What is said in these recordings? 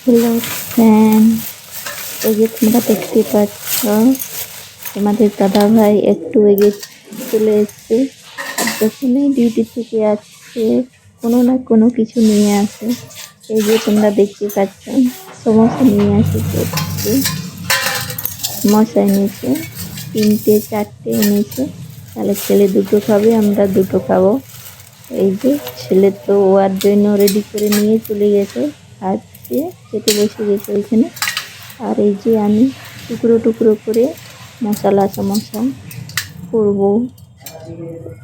Hello friend, এই যে তোমরা দেখতে পাচ্ছ তোমাদের দাদা ভাই একটু এগিয়ে চলে এসছে। আর যখনই ডিউটি থেকে আসছে কোনো না কোনো কিছু নিয়ে আসে। এই যে তোমরা দেখতে পাচ্ছ সমোসা নিয়ে আসছে, একটু সমোসা এনেছে, 3টে 4টে এনেছে। তাহলে ছেলে দুটো খাবে, আমরা দুটো খাবো। এই যে ছেলে তো ওর জন্য রেডি করে নিয়ে চলে গেছে, খাচ্ছে, খেতে বসে গেছে ওইখানে। আর এই যে আমি টুকরো টুকরো করে মশলা সমোসা করব।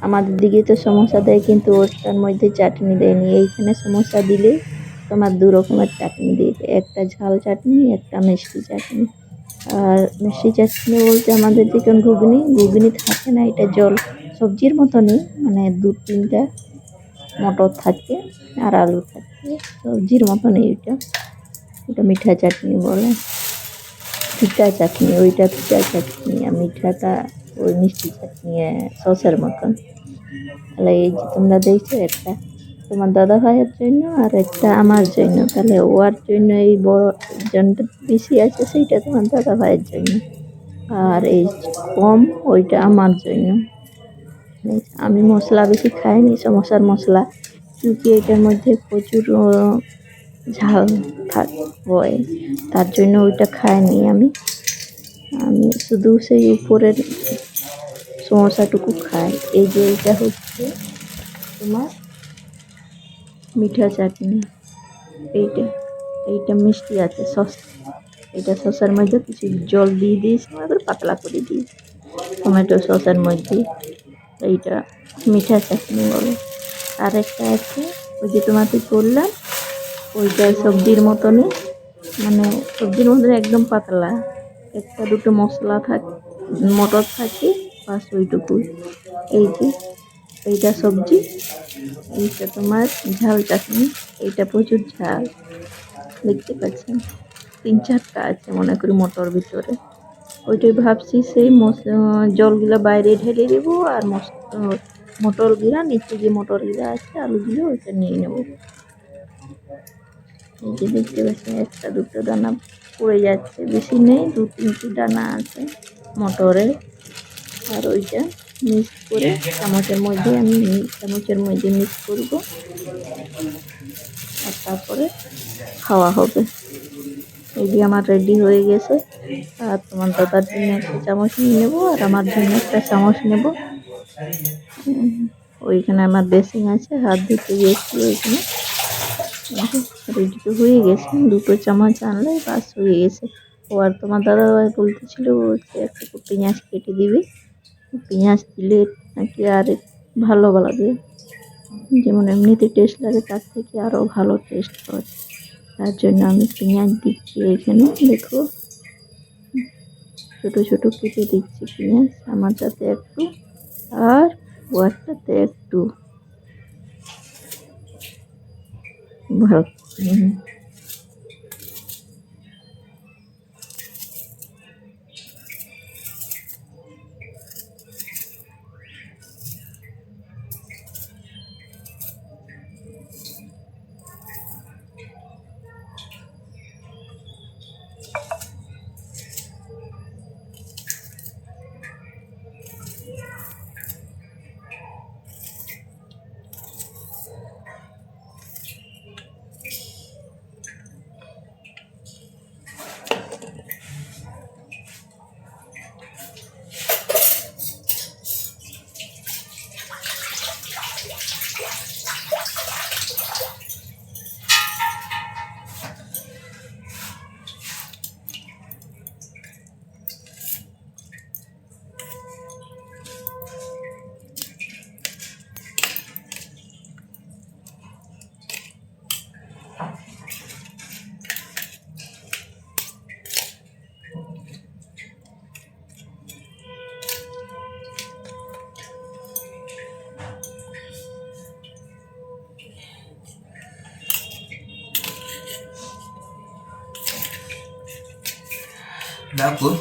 আমাদের দিকে তো সমোসা দেয়, কিন্তু ওটার মধ্যে চাটনি দেয়নি। এইখানে সমোসা দিলে তোমার 2 রকমের চাটনি দিয়েছে, একটা ঝাল চাটনি, একটা মিষ্টি চাটনি। আর মিষ্টি চাটনি বলতে আমাদের দিকে ঘুগনি ঘুগনি থাকে না, এটা জল সবজির মতনই, মানে 2-3টা মটর থাকে আর আলু থাকে, সবজির মতনই। এটা মিঠা চাটনি বলে, ফিকা চাটনি, ওইটা ফিকা চাটনি, আর মিঠাটা ওই মিষ্টি চাটনি, সসের মতন। তাহলে এই যে তোমরা দেখছো, একটা তোমার দাদা ভাইয়ের জন্য আর একটা আমার জন্য। তাহলে ওর জন্য এই বড় জনটা বেশি আছে, সেইটা তোমার দাদা ভাইয়ের জন্য, আর এই কম ওইটা আমার জন্য। আমি মশলা বেশি খাইনি, সমোসার মশলা, কিন্তু এটার মধ্যে প্রচুর ঝাল হয়, তার জন্য ওইটা খাইনি আমি। আমি শুধু সেই উপরের সমোসাটুকু খাই। এই যে এইটা হচ্ছে তোমার মিঠা চাটনি, এইটা এইটা মিষ্টি আছে, সস। এটা সসের মধ্যে কিছু জল দিয়ে দিয়েছি, মানে পাতলা করে দিই টমেটো সসের মধ্যে। এইটা মিঠা চাটনি বলে। আর একটা আছে ওই যে তোমাকে বললাম, ওইটা সবজির মতনই, মানে সবজির মতন একদম পাতলা, 1-2টো মশলা থাকে, মটর থাকে, বাস ওইটুকু। এই যে এইটা সবজি, এইটা তোমার ঝাল চাটনি, এইটা প্রচুর ঝাল। দেখতে পাচ্ছেন 3-4টা আছে মনে করি মটর ভিতরে। ওইটাই ভাবছি সেই জলগুলো বাইরে ঢেলে দেবো, আর মটরগুলা নিচে যে মটরগুলো আছে আলুগুলো ওইটা নিয়ে নেবো। এই যে দেখতে পাচ্ছেন 1-2টো দানা পড়ে যাচ্ছে, বেশি নেই, 2-3টি দানা আছে মটরের। আর ওইটা মিক্স করে চামচের মধ্যে মিক্স করবো, আর তারপরে খাওয়া হবে। এই যে আমার রেডি হয়ে গেছে। আর তোমার দাদার জন্য একটা চামচ নিয়ে নেবো, আর আমার জন্য একটা চামচ নেব। ওইখানে আমার বেসিন আছে, হাত ধুতে গেছি ওইখানে। রেডি তো হয়ে গেছে, 2টো চামচ আনলে বাস হয়ে গেছে। ও আর তোমার দাদাভাই বলতেছিল যে একটা পেঁয়াজ কেটে দিবে, পেঁয়াজ দিলে নাকি আর ভালো লাগে, যেমন এমনিতে টেস্ট লাগে তার থেকে আরও ভালো টেস্ট হয়। তার জন্য আমি পেঁয়াজ দিচ্ছি এখানে, দেখো ছোট ছোট কেটে দিচ্ছি পেঁয়াজ, আমারটাতে একটু আর ওয়ারটাতে একটু ভালো। Dapur.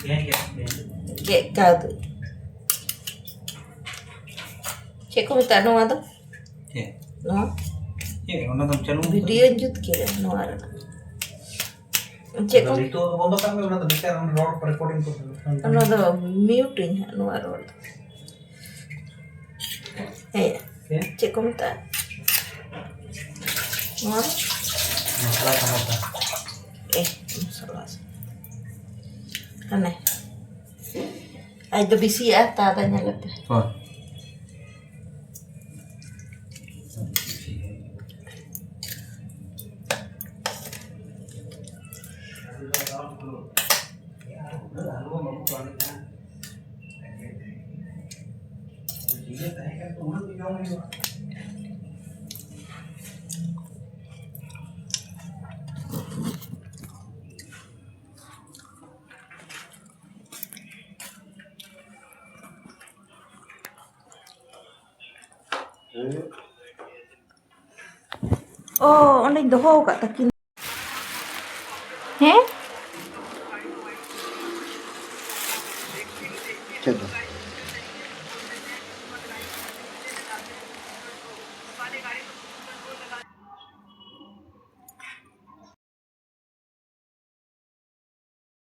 Gek kado. Cek ko minta no ado. No. Ona dam chalu Video jut kira no ara. Cek ko itu bondo kami ona dam bicara on road recording ko ano do mute nya no ara. Eh, cek ko minta. No ara. masalah sama ta Masalah. Aneh. Ay, do bisi ata adanya lebih. oh Oh, onde doho ka takin. Heh?